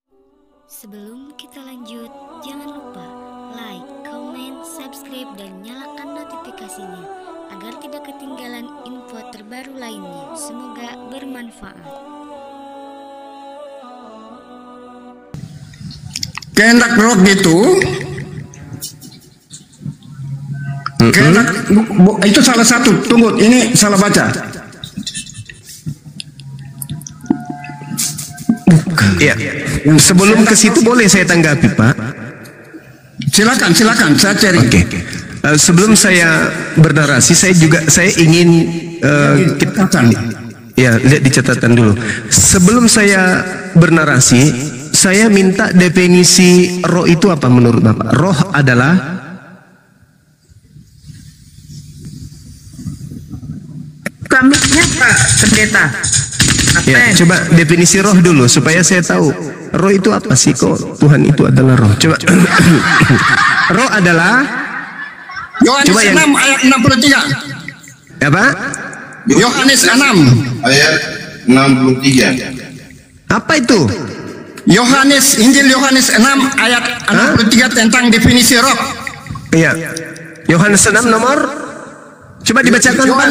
Sebelum kita lanjut, jangan lupa like, comment, subscribe, dan nyalakan notifikasinya agar tidak ketinggalan info terbaru lainnya. Semoga bermanfaat. Kehendak roh itu kehendak, itu salah satu. Tunggu, ini salah baca. Ya, sebelum ke situ boleh saya tanggapi, Pak? Silakan, saya cari. Oke. Sebelum saya bernarasi, saya ingin ya, lihat di catatan dulu. Sebelum saya bernarasi, saya minta definisi roh itu apa menurut Bapak? Roh adalah Kamiknya Pak Pendeta. ya, coba definisi roh dulu supaya saya tahu roh itu apa sih, kok Tuhan itu adalah roh. Coba roh adalah Yohanes 6 ayat 63. apa? Yohanes 6 ayat 63. Apa itu? Injil Yohanes 6 ayat 63 tentang definisi roh. Iya. Yohanes 6 nomor, coba dibacakan, Pak.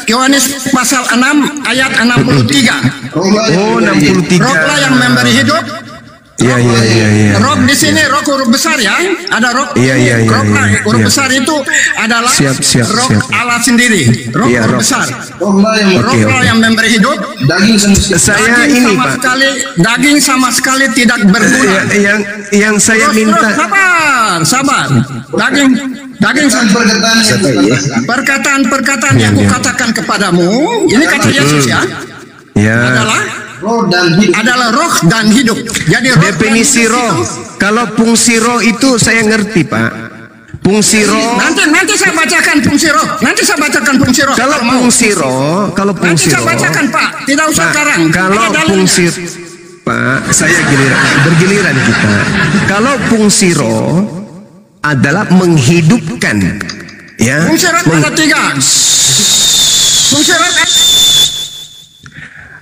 Yohanes pasal 6 ayat 63. Oh, 63. Rohlah yang memberi hidup. Iya. Roh di sini roh huruf besar ya. Ada roh. Iya. Huruf besar itu adalah Siap. roh Allah sendiri. Roh Iya, huruf roh. besar. Oke. Rohlah yang memberi hidup. Daging Saya Daging ini, sama Pak. sekali, daging sama sekali tidak berguna. Yang saya Terus, minta sabar. Daging perkataan yang kukatakan kepadamu, ini kata Yesus ya, ya. adalah roh dan hidup. Jadi roh Definisi dan hidup roh. Kalau fungsi roh itu saya ngerti, Pak. Fungsi roh. Nanti saya bacakan fungsi roh. Kalau fungsi roh, Nanti saya bacakan, Pak. Tidak usah Pak, sekarang. kalau Ada dalilnya. fungsi, Pak, saya bergiliran kita. Kalau fungsi roh adalah menghidupkan, ya. Fungsi roh ada 3. Fungsi roh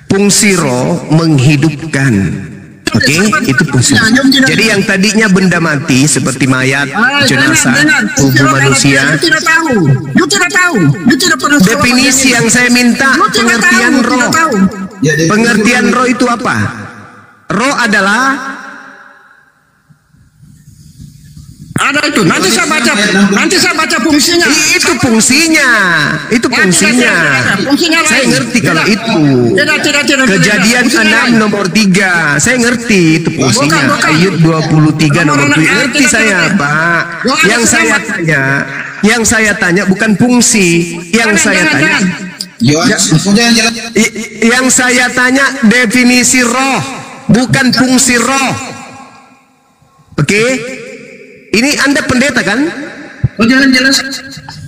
Fungsi roh menghidupkan. Oke, itu fungsi. Jadi yang tadinya benda mati seperti mayat, jenazah, tubuh manusia. You tidak tahu. You tidak pernah sekolah. Definisi yang saya minta, You tidak pengertian tahu, roh. tidak tahu. Pengertian roh itu apa? Roh adalah Ada itu. Nanti saya baca fungsinya. itu fungsinya. Fungsinya Saya lain. ngerti kalau itu. Tidak. Kejadian Fungsinya 6 lain. nomor 3. Saya ngerti itu fungsinya. Bukan. Ayat 23 nomor 3. Tidak. Ngerti saya, Pak. Yohanes Yang saya tanya bukan fungsi. Yang saya tanya definisi roh, bukan fungsi roh. Oke? Ini Anda pendeta kan? Oh, jangan jelas.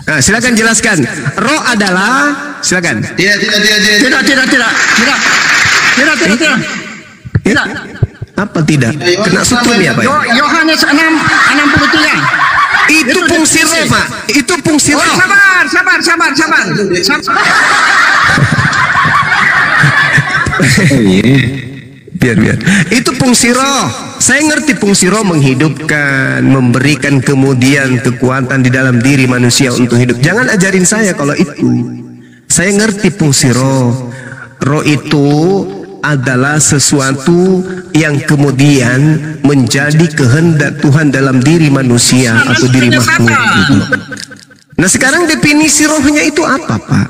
Nah, silakan jelaskan. Roh adalah, silakan. Tidak. Tidak. Apa tidak? Kena sutun ya, Pak? Yohanes 6:63. Itu fungsi roh, Pak. Itu fungsi roh. Sabar. Biar. Itu fungsi roh. Saya ngerti fungsi roh menghidupkan, memberikan kemudian kekuatan di dalam diri manusia untuk hidup. Jangan ajarin saya kalau itu. Saya ngerti fungsi roh. Roh itu adalah sesuatu yang kemudian menjadi kehendak Tuhan dalam diri manusia atau diri makhluk. Nah, sekarang definisi rohnya itu apa, Pak?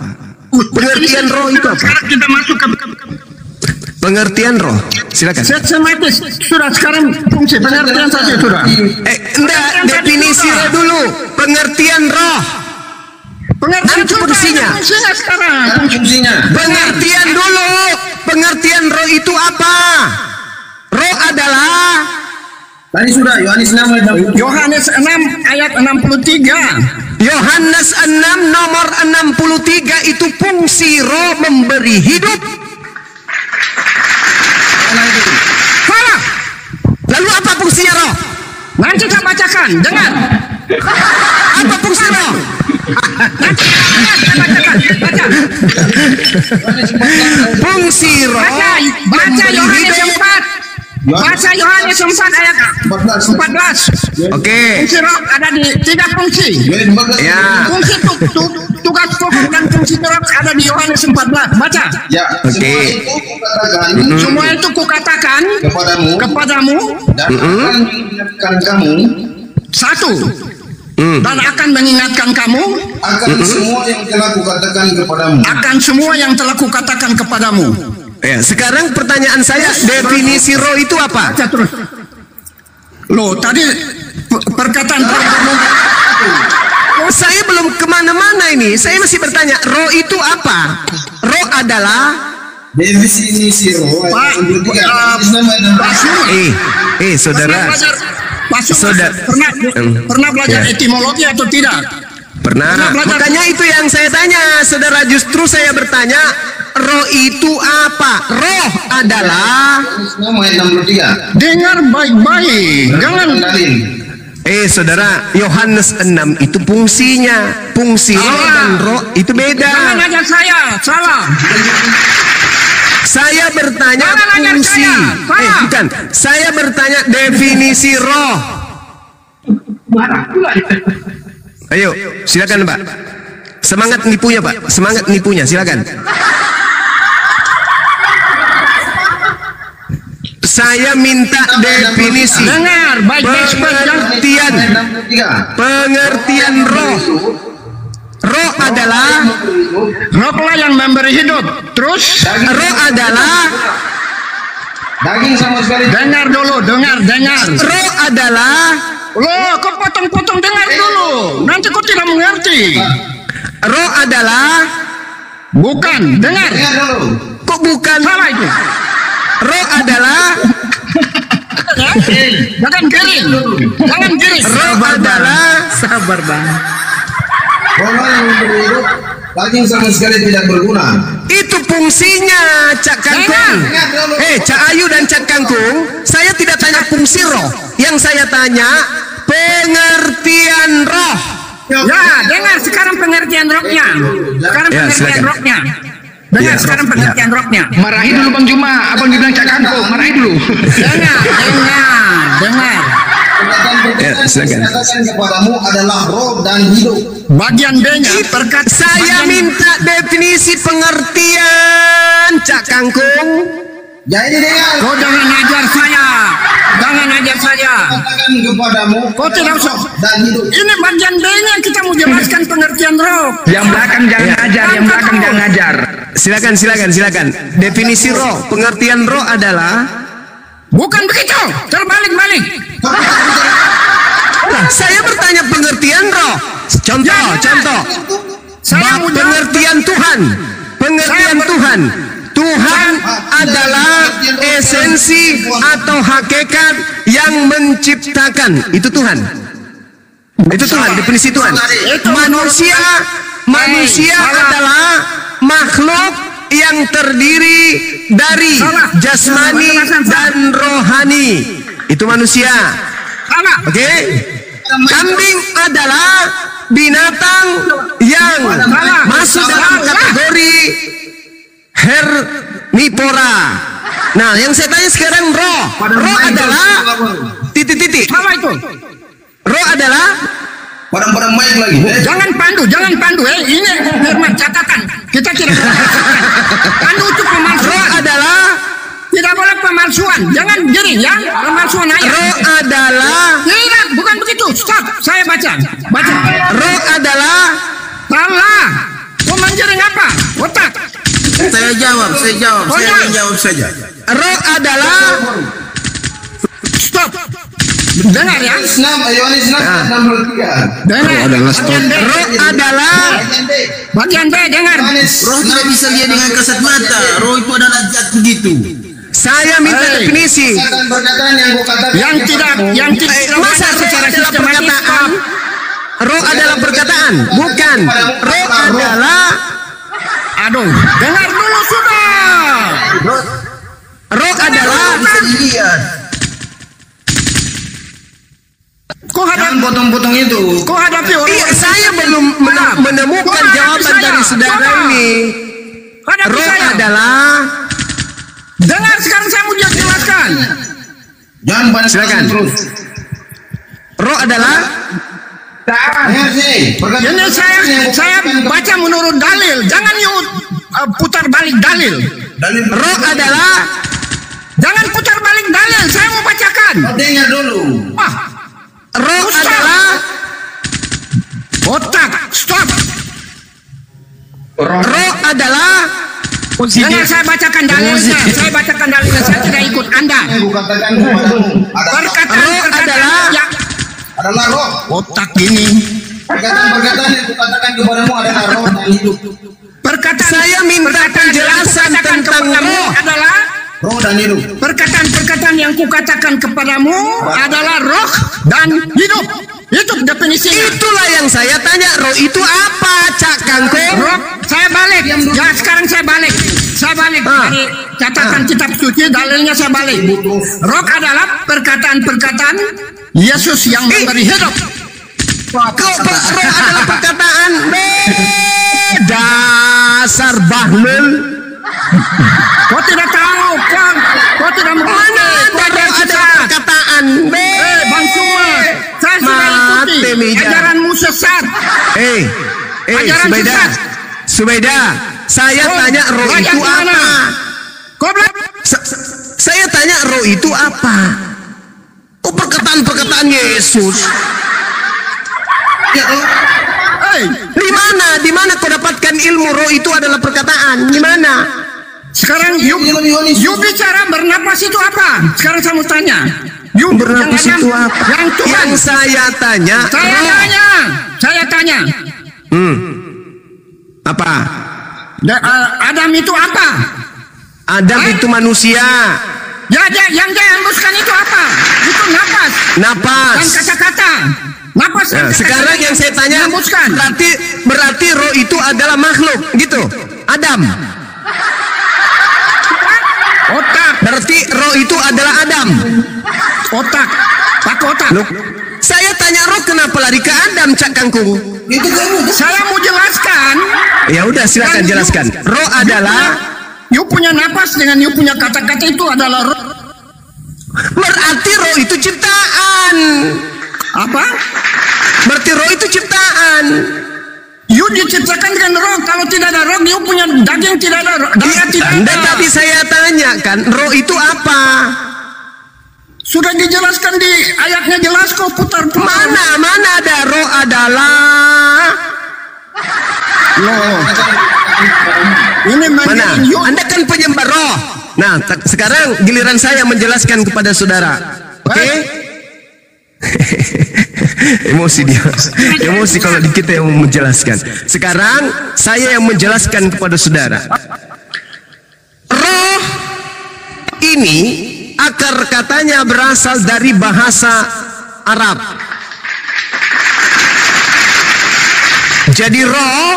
Pengertian roh itu apa? Sekarang kita masuk ke Pengertian roh, silakan. sistematis. Sudah sekarang fungsi pengertian saja sudah. Enggak, definisi roh dulu. Pengertian roh. Pengertian Nanti fungsinya. Sekarang. Fungsinya. Pengertian dulu. Pengertian roh itu apa? Roh adalah Tadi sudah Yohanes 6 ayat 63. Yohanes 6 ayat 63. Yohanes 6 nomor 63 itu fungsi roh memberi hidup. Salah. Lalu apa fungsinya roh? Nanti saya bacakan, dengar. Apa fungsi roh? Nanti saya bacakan, baca. Fungsi roh Baca Yohanes memberi hidup. 4. Baca Yohanes 4 ayat 14. Oke. Fungsi roh ada di 3 fungsi. Ya. Fungsi tugas pokok dan fungsi roh ada di Yohanes 14. Baca. Ya, Oke. semua itu kukatakan Semua itu kukatakan kepadamu dan akan mengingatkan kamu satu dan akan mengingatkan kamu akan semua yang telah kukatakan kepadamu. akan semua yang telah kukatakan kepadamu. Ya, sekarang pertanyaan saya, definisi roh itu apa? Baca terus. Loh, tadi perkataan Saya belum kemana-mana ini. Saya masih bertanya, roh itu apa? Roh adalah Definisi roh ayat 63. Hadis nama dan saudara. Saudara. Pernah belajar Ya. etimologi atau tidak? Pernah. Makanya itu yang saya tanya, saudara. Justru saya bertanya, roh itu apa? Roh adalah hadis nama ayat 63. Dengar baik-baik. Jangan Dalil. saudara, Yohanes 6 itu fungsinya. Fungsi roh dan roh itu jangan beda. ajar saya. Salah. Saya bertanya Jangan ajar fungsi. saya. Salah. Bukan. Saya bertanya definisi roh. Ayo, silakan Pak. Semangat nipunya Pak. Semangat nipunya, silakan. Saya minta definisi. Dengar baik-baik. Pengertian. Ayat 63. Pengertian roh. Roh adalah Rohlah yang memberi hidup. Terus roh adalah Daging sama sekali. dengar dulu. Dengar. roh adalah Loh, kau potong-potong dengar dulu. Nanti kau tidak mengerti. roh adalah Bukan. Dengar. Dengar dulu. kok bukan Salah itu. roh adalah Jangan giring. Jangan giring. roh adalah Sabar bang. Roh yang memberi hidup, daging sama sekali tidak berguna. itu fungsinya Cak Kangkung. Cak Ayu dan Cak Kangkung, saya tidak tanya fungsi roh. Yang saya tanya pengertian roh. Ya, dengar sekarang pengertian rohnya. Sekarang Ya, pengertian silakan. rohnya. Dengar Ya, sekarang roh. pengertian rohnya. Marahi dulu Bang Juma, abang dibilang Cak Kangkung, marahi dulu. Dengar. Ya, silakan. Katakan kepadamu adalah roh dan hidup. Bagian B-nya perkata Saya minta definisi pengertian Cak Kangkung. Jadi dengar. Kau jangan ajar saya. Katakan kepadamu Kau tidak usah. dan hidup. Ini bagian B-nya kita mau jelaskan pengertian roh. Yang belakang jangan ngajar, yang belakang jangan ngajar. Silakan. Definisi roh, pengertian roh adalah Bukan begitu. Terbalik-balik. Nah, saya bertanya pengertian roh. Contoh. Saya mau jawab. Pengertian Tuhan. Tuhan adalah esensi atau hakikat yang menciptakan. Itu Tuhan. Definisi Tuhan. Manusia adalah makhluk yang terdiri dari jasmani dan rohani. Itu manusia. Salah. Oke? Kambing adalah binatang yang masuk dalam kategori herbivora. Nah, yang saya tanya sekarang roh. Roh adalah titik. Salah itu. Roh adalah Barang-barang baik lagi. Jangan pandu. Ini firman catatan. Kita tidak boleh. Pandu itu roh pemalsuan. adalah Tidak boleh pemalsuan. Jangan giring ya. Pemalsuan ayat. roh adalah Tidak, bukan begitu. Stop. Saya baca. roh adalah Salah. Kau mengiring apa? Otak. Saya jawab. Saya ingin jawab saja. roh adalah Stop. Dengar ya. Yohanes 6 63. Dengar. Bagian B. roh adalah Bagian B. Dengar. Roh tidak bisa lihat dengan kasat mata. Roh itu adalah zat begitu. saya minta definisi. Perkataan yang kukatakan Yang tidak Masa roh secara adalah sistematis. perkataan? Roh adalah perkataan, bukan. Roh adalah Aduh, dengar dulu sudah. roh adalah bisa dilihat. Kau Jangan hadapi, potong-potong itu. kau hadapi orang. Iya, saya belum menemukan jawaban dari saudara ini. Hadapi Roh saya. adalah Dengar sekarang saya mau jelaskan. Jangan banyak Silakan. terus. Roh adalah Ini saya baca menurut dalil. Jangan putar balik dalil. roh adalah Jangan putar balik dalil. Saya mau bacakan. Dengar dulu. roh Ustaz. adalah Otak. Stop. roh adalah Jangan saya bacakan dalilnya. Saya bacakan dalilnya. Saya tidak ikut Anda. Aku katakan kepadamu. Perkataan Adalah roh. otak ini. Perkataan yang kukatakan kepadamu adalah roh dan hidup. saya minta penjelasan tentang roh. Adalah Roh dan hidup. perkataan yang kukatakan kepadamu adalah roh dan hidup. Itu definisinya. Itulah yang saya tanya, roh itu apa, Cak Kangkung? Roh, saya balik. Ya sekarang saya balik. Saya balik dari catatan kitab suci, dalilnya saya balik. Roh adalah perkataan-perkataan Yesus yang memberi hidup. Kok roh adalah perkataan? Dasar bahlul. Kau tidak tahu, kau tidak mengerti. Mana ada perkataan? Bang Suma, saya sudah ikuti Mati, Mija. ajaranmu sesat. Ajaran Subaida, sesat. Subaida, saya tanya roh belajar itu di mana? apa? Kau belajar? Saya tanya roh itu apa? Oh, perkataan-perkataan Yesus. Di mana kau dapatkan ilmu roh itu adalah perkataan? Di mana? Sekarang you bicara bernapas itu apa? Sekarang saya mau tanya. You Bernapas yang itu Adam, apa? Yang Tuhan. Yang saya tanya, Saya tanya. apa? Adam itu apa? Adam itu manusia. Ya, yang dia hembuskan itu apa? Itu napas. Napas. Dan kata-kata. Napas dan Nah, kata-kata sekarang yang saya tanya, dihembuskan. berarti roh itu adalah makhluk, gitu? Adam. Otak. Berarti roh itu adalah Adam. Otak. Pakai otak. Loh, saya tanya roh kenapa lari ke Adam, Cak Kangkung? Itu kamu. Saya mau jelaskan. Ya udah, silakan jelaskan. Roh adalah You punya napas dengan you punya kata-kata itu adalah roh. berarti roh itu ciptaan. Apa? Berarti roh itu ciptaan. You diciptakan dengan roh. Kalau tidak ada roh, you punya daging tidak ada roh. Darah tidak Anda ada. tadi saya tanya kan, roh itu apa? Sudah dijelaskan di ayatnya, jelas kok putar. Mana ada roh adalah Ini mana? manggilin you. Anda kan penyembah roh. Nah, sekarang giliran saya menjelaskan kepada saudara. Oke? Emosi dia. Emosi kalau kita yang mau menjelaskan. Sekarang saya yang menjelaskan kepada saudara. Roh ini akar katanya berasal dari bahasa Arab. Jadi roh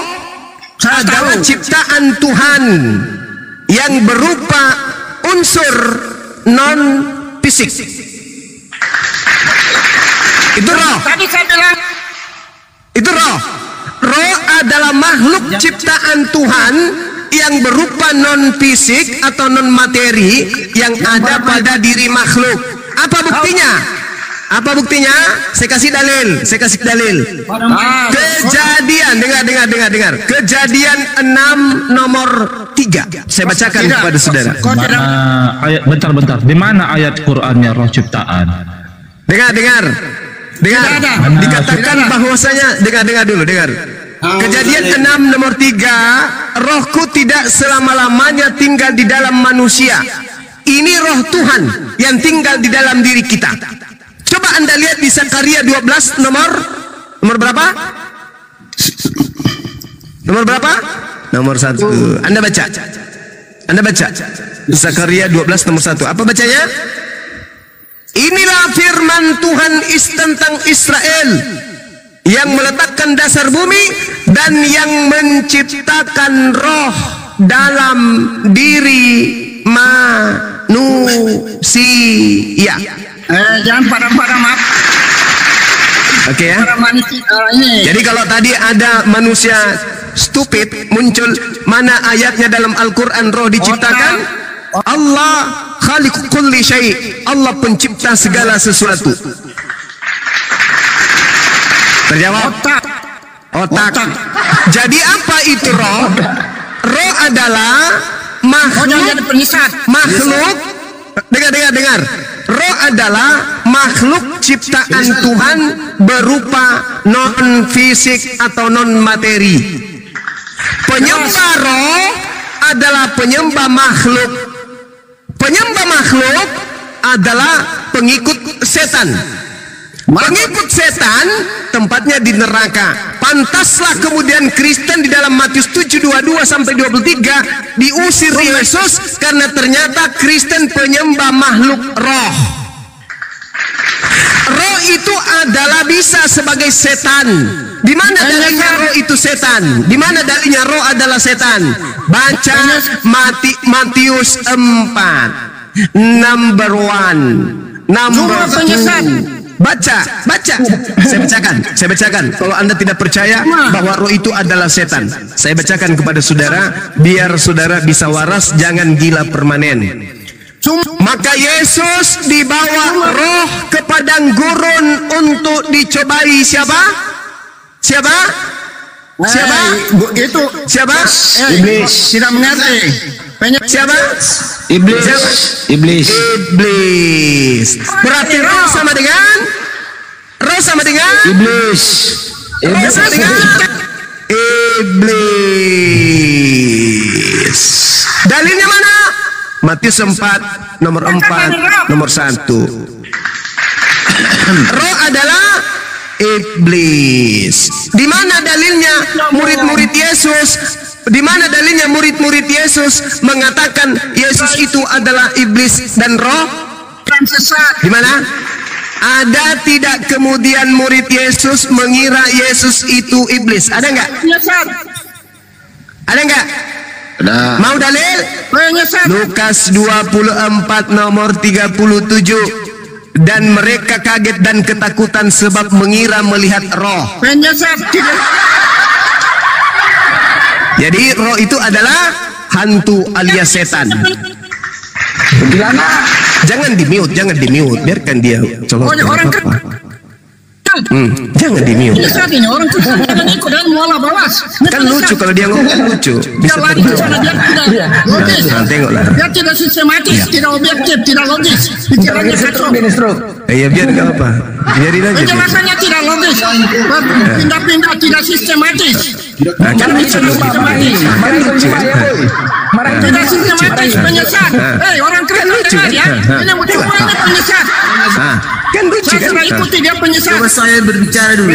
adalah ciptaan Tuhan yang berupa unsur non fisik. Itu roh. Tadi saya bilang Itu roh. Roh adalah makhluk ciptaan Tuhan yang berupa non fisik atau non materi yang ada pada diri makhluk. Apa buktinya? Apa buktinya? Saya kasih dalil. Kejadian, dengar. Kejadian 6 nomor 3. Saya bacakan kepada saudara. Ayat bentar. Di mana ayat Qur'annya roh ciptaan? Dengar. Dikatakan bahwasanya dengar dulu. Kejadian 6 nomor 3, rohku tidak selama-lamanya tinggal di dalam manusia. Ini roh Tuhan yang tinggal di dalam diri kita. Coba Anda lihat di Zakaria 12 nomor berapa? Nomor 1. Anda baca. Zakaria 12 nomor 1. Apa bacanya? Inilah firman Tuhan tentang Israel yang meletakkan dasar bumi dan yang menciptakan roh dalam diri manusia. jangan pada maaf. Oke ya. Para manusia ini. Jadi kalau tadi ada manusia stupid muncul, mana ayatnya dalam Al-Quran roh diciptakan? Allah khaliq kulli syai'. Allah pencipta segala sesuatu. Terjawab? Otak. Jadi apa itu roh? Roh adalah makhluk. Dengar. Roh adalah makhluk ciptaan Tuhan berupa non fisik atau non materi. Penyembah roh adalah penyembah makhluk. Penyembah makhluk adalah pengikut setan. Pengikut setan tempatnya di neraka. Pantaslah kemudian Kristen di dalam Matius 7:22 sampai 23 diusir Yesus karena ternyata Kristen penyembah makhluk roh. Roh itu adalah bisa sebagai setan. Di mana dalilnya roh itu setan? Di mana dalilnya roh adalah setan? Baca Matius 4 number 1 number 2. Baca. Saya bacakan. Kalau Anda tidak percaya bahwa roh itu adalah setan, saya bacakan kepada saudara biar saudara bisa waras, jangan gila permanen. Maka Yesus dibawa roh ke padang gurun untuk dicobai siapa? Itu Siapa? Iblis. Tidak mengerti. Siapa? Iblis. Berarti roh sama dengan Iblis. Roh sama dengan iblis. Dalilnya mana? Matius 4 nomor 4 nomor 1. Roh adalah iblis. Di mana dalilnya murid-murid Yesus? Di mana dalilnya murid-murid Yesus mengatakan Yesus itu adalah iblis dan roh? Di mana? Ada tidak kemudian murid Yesus mengira Yesus itu iblis? Ada enggak? Ada enggak? Ada. Mau dalil? Lukas 24 nomor 37. Dan mereka kaget dan ketakutan sebab mengira melihat roh. Jadi roh itu adalah hantu alias setan. Jangan di mute, biarkan dia colok. Jangan di mute. Kan lucu kalau dia ngomong, kan lucu. Bisa tengoklah. Dia tidak sistematis, tidak objektif, tidak logis. Pikirannya kacau. Iya biar nggak apa, biarin aja. Penjelasannya tidak logis, pindah-pindah, tidak sistematis. Kan lucu. Tidak sistematis, penyesat. Orang Kristen dengar ya. Ini semuanya penyesat. Kan lucu kan? Saya ikuti dia penyesat. Saya berbicara dulu.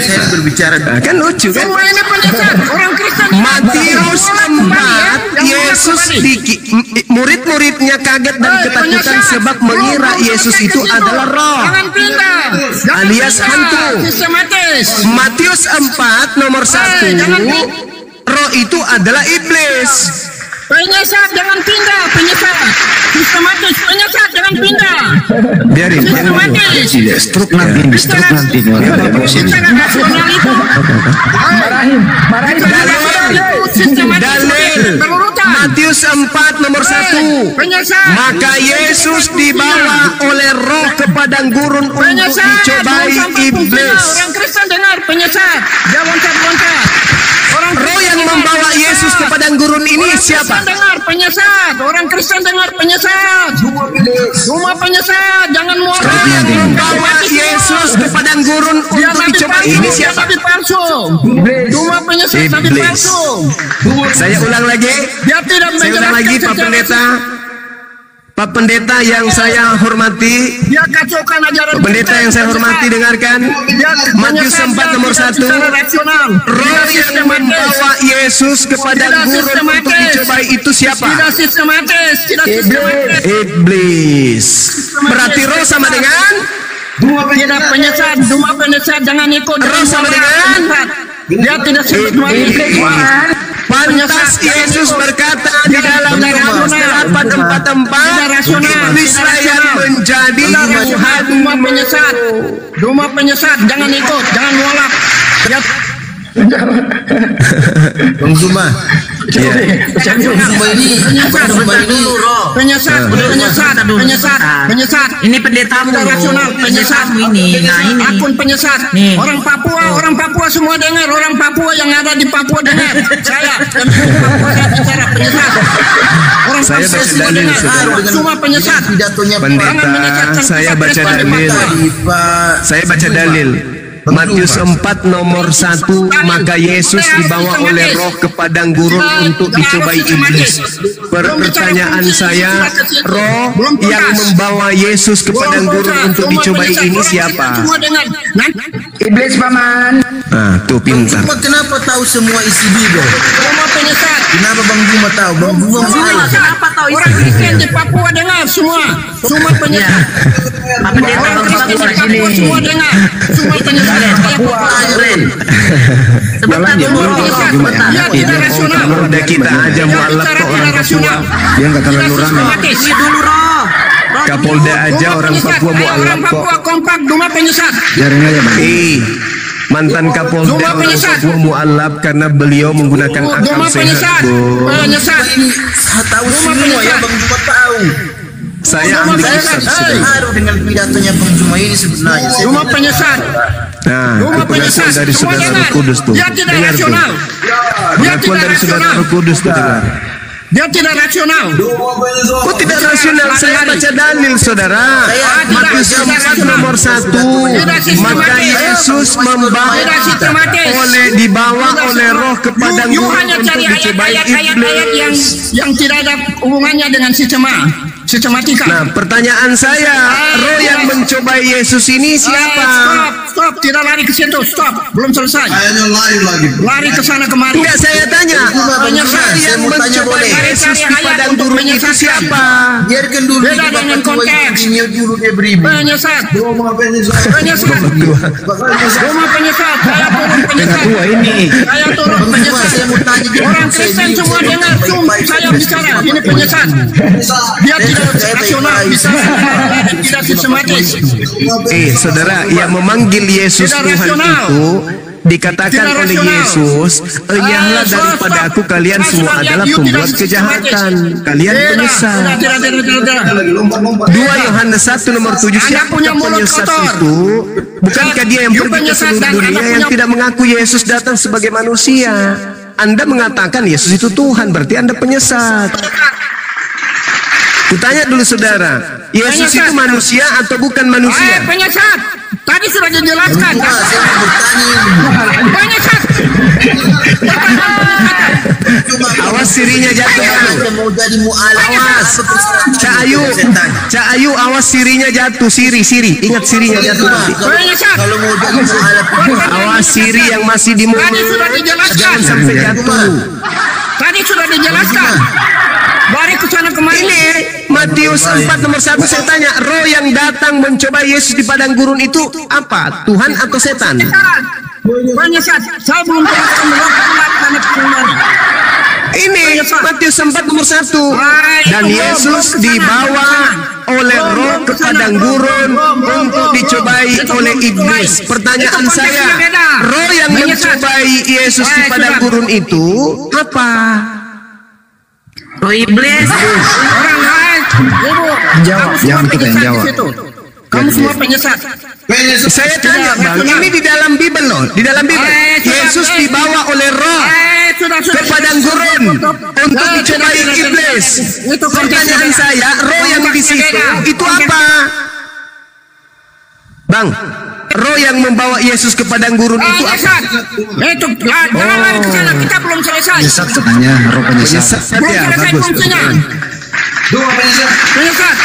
Kan lucu kan? Semua ini penyesat. Orang Kristen. Matius 4, Yesus murid-muridnya kaget dan ketakutan sebab mengira Yesus itu adalah roh alias hantu. Matius 4 nomor 1, roh itu adalah iblis. Penyesat jangan pindah, penyesat sistematis, penyesat jangan pindah. Biarin, Stroke nanti. Dalil Matius 4 nomor 1. Maka Yesus dibawa oleh roh ke padang gurun untuk dicobai iblis. Orang Kristen dengar, penyesat jangan loncat-loncat. Roh yang membawa Yesus ke padang gurun ini siapa? Orang Kristen dengar penyesat. Semua penyesat, jangan muak. Roh yang membawa Yesus ke padang gurun untuk dicobai ini siapa? Semua penyesat tapi palsu. Saya ulang lagi. Pak Pendeta yang saya hormati, dia kacaukan ajaran pendeta yang saya hormati, dengarkan Matius 4 nomor 1. Roh yang membawa Yesus ke padang gurun untuk dicobai itu siapa? Tidak sistematis, Iblis. Berarti roh sama dengan tidak penyesat, cuma penyesat jangan ikut. Roh sama dengan dia tidak sistematis. Pantas Yesus berkata di dalam Lukas 4:44, iblislah yang menjadi Tuhan. Duma penyesat, jangan ikut, jangan nolak. Bang Zuma. Penyesat penyesat. Ini pendetamu. Tidak rasional, penyesat ini. Nah ini. Akun penyesat. Nih. Orang Papua semua dengar. Orang Papua yang ada di Papua dengar. Saya dan Papua saya bicara penyesat. Orang Saya Papua baca semua dalil, dengar. saudara. Semua penyesat. Pendeta, saya baca dalil. Saya baca dalil. Matius 4 nomor 1, maka Yesus dibawa oleh roh ke padang gurun untuk dicobai iblis. Pertanyaan saya, roh yang membawa Yesus ke padang gurun untuk dicobai ini siapa? Iblis paman. Ah, tuh pintar. Kenapa tahu semua isi Bible? Semua penyesat. Kenapa Bang Juma tahu? Bang Juma Kenapa tahu Orang Kristen di Papua dengar semua. Semua penyesat. Pak Pendeta Orang bagus Kristen bagus di Papua sini. semua dengar. Semua penyesat. Sebentar dulu. Ya, tidak rasional. Udah kita aja mualaf ke orang Papua. Dia nggak terlalu ramai. Ini dulu roh. Kapolda aja orang Papua mualaf Orang kok. Papua kompak, cuma penyesat. Jaring aja bang. Mantan Kapolda Cuma orang penyesat. Papua mualaf karena beliau menggunakan akal Cuma sehat. penyesat. Bos. Penyesat. tahu Cuma semua ya penyesat. Bang Juma tahu. Saya Cuma ahli penyesat. kitab sudah. Terharu dengan pidatonya Bang Juma ini sebenarnya. Saya Cuma penyesat. Nah, Cuma itu penjelasan penyesat. dari Semua saudara dengar. Roh Kudus tuh. Dia tidak Dengar tuh. rasional. Dia Pengakuan tidak dari saudara rasional. Roh Kudus tuh dengar. Dia tidak rasional. Kok tidak rasional? Saya baca dalil saudara. Matius 4 nomor 1. Maka Yesus dibawa oleh roh ke padang You gurun hanya untuk cari dicobai ayat-ayat iblis. yang tidak ada hubungannya dengan sistematika. Nah, pertanyaan saya, roh yang mencobai Yesus ini siapa? Stop, tidak lari ke situ, stop, belum selesai. Kayaknya lain lagi. Lari ke sana kemari. Enggak, saya tanya. Roh yang mau tanya mencobai boleh. Yesus di padang gurun itu siapa? Biarkan dulu Beda di dengan Bapak tua konteks. ini dulu dia beribu. Penyesat, Penyesat. penyesat, rumah penyesat, saya turun penyesat. Saya turun penyesat. Saya mau tanya dia. Orang Kristen semua dengar, saya bicara, ini penyesat. Dia tidak rasional, bicara tidak sistematis. Saudara, yang memanggil Yesus Tidak Tuhan rasional. itu dikatakan Tidak oleh rasional. Yesus, enyahlah daripada aku kalian semua adalah pembuat kejahatan. Kalian penyesat. Tidak. 2 Yohanes 1 nomor 7, Anda siapa punya mulut penyesat kotor. itu? Bukankah dia yang You pergi ke penyesat seluruh dan dunia Anda yang punya- tidak mengaku Yesus datang sebagai manusia? Anda mengatakan Yesus itu Tuhan, berarti Anda penyesat. Kutanya dulu saudara, Yesus itu manusia atau bukan manusia? Penyesat. Tadi sudah dijelaskan. Saya mau bertanya. Penyesat. Awas sirinya jatuh. Saya mau jadi mu'alaf. Awas, Cak Ayu, awas sirinya jatuh. Siri, ingat sirinya jatuh nanti. Penyesat. Kalau mau jadi mu'alaf. Awas siri yang masih di mulut, Tadi sudah dijelaskan. jangan sampai jatuh. Tadi sudah dijelaskan. Lari ke sana kemari. Ini Matius 4 nomor 1, saya tanya, roh yang datang mencoba Yesus di padang gurun itu apa? Tuhan atau setan? Penyesat. Saya belum jelaskan karena kemari. Ini Matius 4 nomor 1. Dan Yesus dibawa oleh roh ke padang gurun untuk dicobai oleh iblis. Pertanyaan saya, roh yang mencobai Yesus di padang gurun itu apa? Roh iblis. Orang lain. Ibu. Jangan kita yang jawab. Kamu semua penyesat. Saya tanya bang, ini di dalam Bible loh, di dalam Bible. Yesus dibawa oleh roh ke padang gurun untuk dicobai iblis. Pertanyaan saya, roh yang di situ itu apa? Bang, roh yang membawa Yesus ke padang gurun itu apa? Itu jangan lari ke sana, kita belum selesai. Penyesat katanya, roh penyesat. Penyesat Belum ya, selesai bagus. fungsinya. Dua penyesat. Penyesat.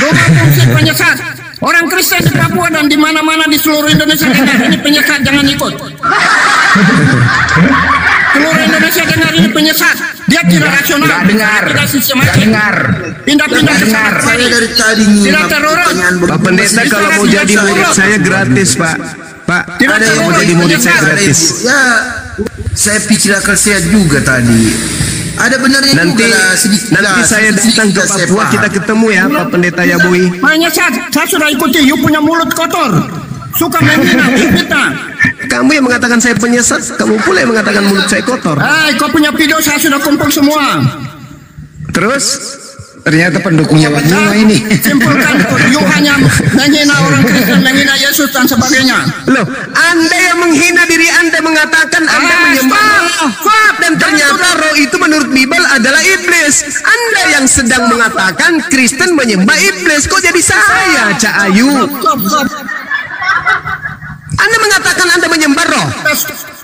Dua fungsi penyesat. Orang Kristen di Papua dan di mana-mana di seluruh Indonesia dengar ini penyesat, jangan ikut. Seluruh Indonesia dengar ini penyesat. Dia tidak rasional. Nggak dengar. Tidak sistematis. Nggak dengar. Pindah-pindah ke sana dengar. Saya kemari. dari tadi Tidak terurut. Pak Pendeta kalau mau jadi murid saya gratis Pak. Pak, Tidak ada yang mau terurut, jadi murid saya penyesat. gratis. Ya, saya pikir akal sehat juga tadi. Ada benarnya Nanti juga lah, sedikit nanti lah, saya sedikit datang ke lah saya Papua, paham. kita ketemu ya Pak Pendeta Yabui. Penyesat. Saya sudah ikuti. You punya mulut kotor. Suka menghina, fitnah. Kamu yang mengatakan saya penyesat, kamu pula yang mengatakan mulut saya kotor. Kau punya video saya sudah kumpul semua. Terus Ternyata pendukungnya Pak Bunga ini. Simpulkan you hanya menghina orang Kristen, menghina Yesus dan sebagainya. Loh, Anda yang menghina diri Anda mengatakan Anda menyembah dan ternyata roh itu menurut Bible adalah iblis. Anda yang sedang mengatakan Kristen menyembah iblis, kok jadi saya, Cak Ayu? Anda mengatakan Anda menyembah roh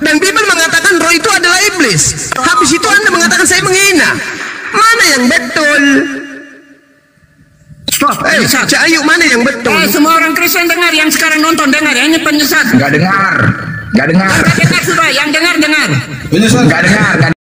dan Bible mengatakan roh itu adalah iblis. Habis itu Anda mengatakan saya menghina. Mana yang betul? Stop, Cak Ayu, mana yang betul? Semua orang Kristen dengar, yang sekarang nonton dengar ya, ini penyesat. Nggak dengar. Nggak dengar sudah, yang dengar. Penyesat. Nggak dengar.